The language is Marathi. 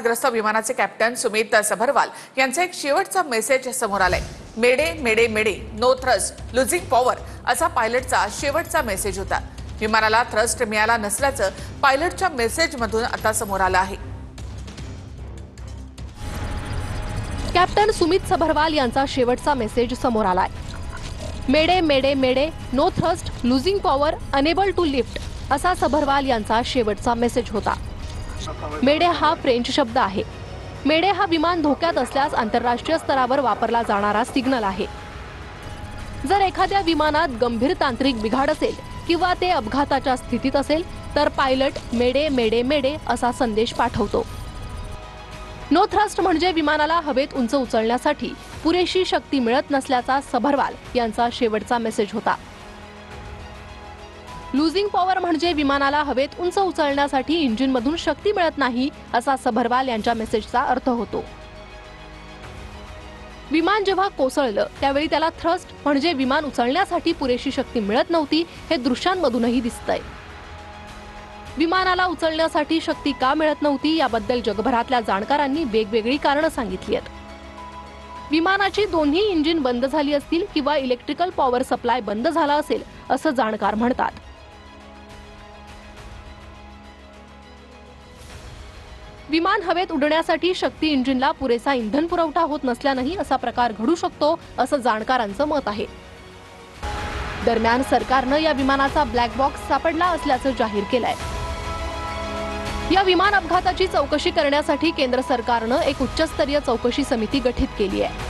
अपघातग्रस्त विमानाचे कॅप्टन सुमित सबरवाल यांचा एक शेवटचा मेसेज समोर आलाय। Mayday mayday mayday, no thrust, losing power असा पायलटचा शेवटचा मेसेज होता। विमानाला थ्रस्ट मिळाला नसल्याचं पायलटच्या मेसेजमधून आता समोर आलं आहे। कॅप्टन सुमित सबरवाल यांचा शेवटचा मेसेज समोर आलाय। Mayday mayday mayday, no thrust, losing power, unable to lift असा सबरवाल यांचा शेवटचा मेसेज होता। मेडे हा फ्रेंच शब्द आहे। मेडे हा विमान धोक्यात असल्यास आंतरराष्ट्रीय स्तरावर वापरला जाणारा सिग्नल आहे। जर एखाद्या विमानात गंभीर तांत्रिक बिघाड असेल किंवा ते अपघाताच्या स्थितीत असेल तर पायलट मेडे मेडे मेडे असा संदेश पाठवतो। नो थ्रस्ट म्हणजे विमानाला हवेत उंच उचलण्यासाठी पुरेशी शक्ती मिळत नसल्याचा सबरवाल यांचा शेवटचा मेसेज होता। लुझिंग पॉवर म्हणजे विमानाला हवेत उंच उचलण्यासाठी इंजिनमधून शक्ती मिळत नाही असा सबरवाल यांच्या मेसेजचा अर्थ होतो। विमान जेव्हा कोसळलं त्यावेळी त्याला थ्रस्ट म्हणजे विमान उचलण्यासाठी पुरेशी शक्ती मिळत नव्हती हे दृश्यांमधूनही दिसतंय। विमानाला उचलण्यासाठी शक्ती का मिळत नव्हती याबद्दल जगभरातल्या जाणकारांनी वेगवेगळी कारणं सांगितली आहेत। विमानाची दोन्ही इंजिन बंद झाली असतील किंवा इलेक्ट्रिकल पॉवर सप्लाय बंद झाला असेल असं जाणकार म्हणतात। विमान हवेत उडण्यासाठी शक्ती इंजिनला पुरेसा इंधन पुरवठा होत नसल्यानेही असा प्रकार घडू शकतो असं जाणकारांचं मत आहे। दरम्यान सरकारनं या विमानाचा ब्लॅक बॉक्स सापडला असल्याचं जाहीर केलंय। या विमान अपघाताची चौकशी करण्यासाठी केंद्र सरकारनं एक उच्चस्तरीय चौकशी समिती गठीत केली आहे।